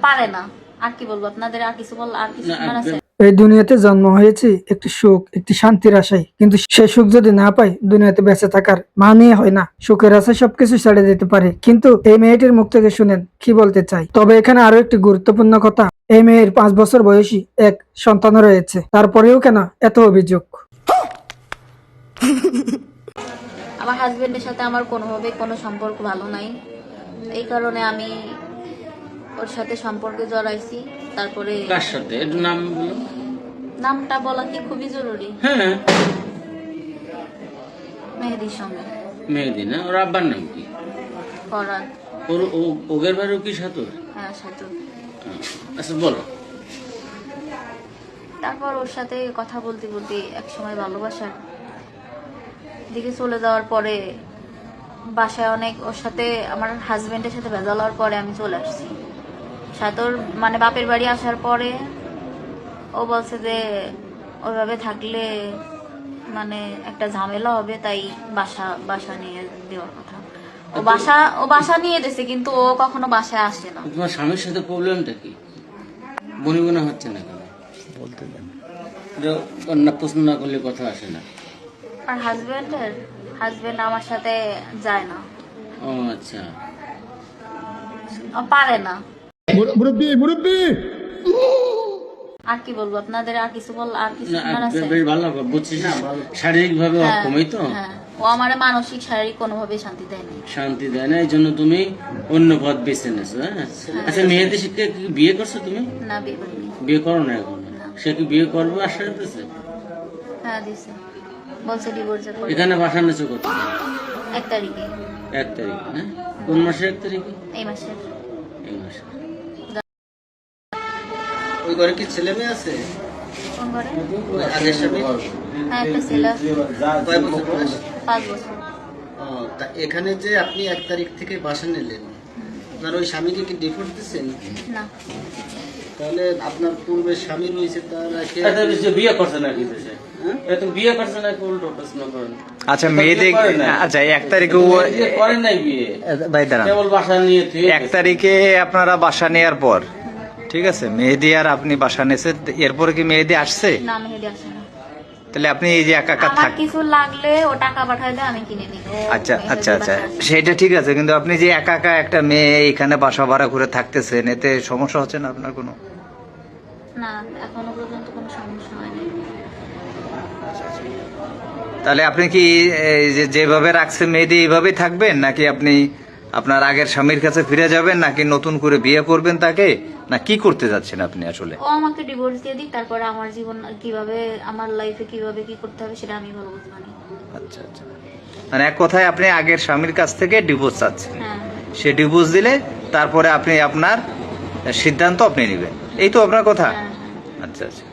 পারে না। আর কি বলবো আপনাদের, আর কিছু বল, আর কিছু শোনার আছে? এই দুনিয়াতে জন্ম হয়েছি একটি সুখ, একটি শান্তির আশায়, কিন্তু সে সুখ যদি না পাই, দুনিয়াতে বেঁচে থাকার মানেই হয় না। সুখের আশায় সবকিছু ছেড়ে দিতে পারে, কিন্তু এই মেয়েটির মুখ থেকে শুনেন কি বলতে চাই। তবে এখানে আরো একটি গুরুত্বপূর্ণ কথা, এই মেয়ের 5 বছর বয়সী এক সন্তান রয়েছে, তারপরেও কেন এত অভিযোগ? আমার হাজবেন্ডের সাথে আমার কোনোভাবে কোনো সম্পর্ক ভালো নাই, এই কারণে আমি ওর সাথে সম্পর্কে জড়াইছি। তারপরে কার সাথে একটু নাম বলো। নামটা বলা কি খুবই জরুরি? হ্যাঁ, মেহেদির সঙ্গে। মেহেদি না? ওর আব্বার নাম কি? ফরহাদ। ওগের বাড়িও কি সাথর? হ্যাঁ, সাথে। আচ্ছা বলো। তারপর ওর সাথে কথা বলতে বলতে এক সময় ভালোবাসার দিকে চলে যাওয়ার পরে বাসায় অনেক ওর সাথে আমার হাজবেন্ডের সাথে ভেজাল হওয়ার পরে আমি চলে আসছি। সাথর মানে বাপের বাড়ি আসার পরে ও বলছে যে ওইভাবে থাকলে মানে একটা ঝামেলা হবে, তাই বাসা নিয়ে দেওয়ার কথা। ও বাসা নিয়ে দিয়েছে, কিন্তু ও কখনো বাসায় আসে না। তোমার স্বামীর সাথে প্রবলেমটা কি? বনিবনা হচ্ছে না কেন? বলতে দেন। না, প্রশ্ন না করলে কথা আসে না। আর হাজবেন্ড আমার সাথে যায় না। ও আচ্ছা, ও পারে না। মুরব্বি আর কি বলবো আপনাদের, আর কিছু বল, আর কিছু না শোনার আছে? বেশ ভালো বুঝছিস। শারীরিক ভাবে হ্যাঁ, অক্ষমই তো, হ্যাঁ। ও আমার মানসিক শারীরিক কোনোভাবেই শান্তি দেয় না। শান্তি দেয় না, এই জন্য তুমি অন্য পথ বেছে নেছো। হ্যাঁ, আচ্ছা মেহেদি শিখতে কি বিয়ে করছো তুমি? না, বিয়ে করিনি। বিয়ে করো না এখন? সে কি বিয়ে করবে আশা করতেছে? হ্যাঁ, দিছে, বলছে ডিভোর্স করবে এখানে বাসা নেছো কত? 1 তারিখে। 1 তারিখ না? কোন মাসের 1 তারিখে? এই মাসের। এই মাসে। ওই ঘরে কি ছেলে মেয়ে আছে? কোন ঘরে? ওই আগের স্বামী? হ্যাঁ, একটা ছেলে আছে। কয় বছর বয়স? 5 বছর। ও, তা এখানে যে আপনি 1 তারিখ থেকে বাসা নিলেন, আপনার ওই স্বামীকে কি ডিভোর্স দিচ্ছেন? না, তাহলে আপনার পূর্বের স্বামী রয়েছে, তার এটা যে বিয়ে করছে নাকি দেশে? হ্যাঁ? এটা বিয়ে করছে নাকি উল্টো প্রশ্ন করেন? আচ্ছা মেয়েদের করে নাই। আচ্ছা 1 তারিখে বিয়ে করেন নাই বিয়ে, ভাই দাঁড়ান, কেবল বাসা নিয়ে থুয়ে 1 তারিখে আপনারা বাসা নেওয়ার পর, ঠিক আছে, মেহেদি আর আপনি বাসা নিয়েছেন, এরপরে কি মেহেদি আসছে? না, মেহেদি আসে না। তাহলে আপনি এই যে একা একা আমার থাক, কিছু লাগলে ও টাকা পাঠায় দেয়, আমি কিনে নিই। আচ্ছা আচ্ছা আচ্ছা, সেটা ঠিক আছে, কিন্তু আপনি যে একা একা একটা মেয়ে এখানে বাসা ভাড়া করে থাকতেছেন, এতে সমস্যা হচ্ছে না আপনার কোনো? না, এখনো পর্যন্ত কোনো সমস্যা হয়নি। তাহলে আপনি কি এই যেভাবে রাখছেন মেহেদি এইভাবেই থাকবেন, নাকি আপনি আপনার আগের স্বামীর কাছে ফিরে যাবেন, নাকি নতুন করে বিয়ে করবেন তাকে, না কি করতে যাচ্ছেন আপনি আসলে? ও আমাকে ডিভোর্স দিয়ে দিক, তারপরে আমার জীবন কিভাবে, আমার লাইফে কিভাবে কি করতে হবে সেটা আমি ভালো বুঝবো না। আচ্ছা আচ্ছা, মানে এক কথায় আপনি আগের স্বামীর কাছ থেকে ডিভোর্স চাচ্ছেন, হ্যাঁ, সে ডিভোর্স দিলে তারপরে আপনি আপনার সিদ্ধান্ত আপনি নেবেন, এই তো আপনার কথা? হ্যাঁ, হ্যাঁ। আচ্ছা আচ্ছা।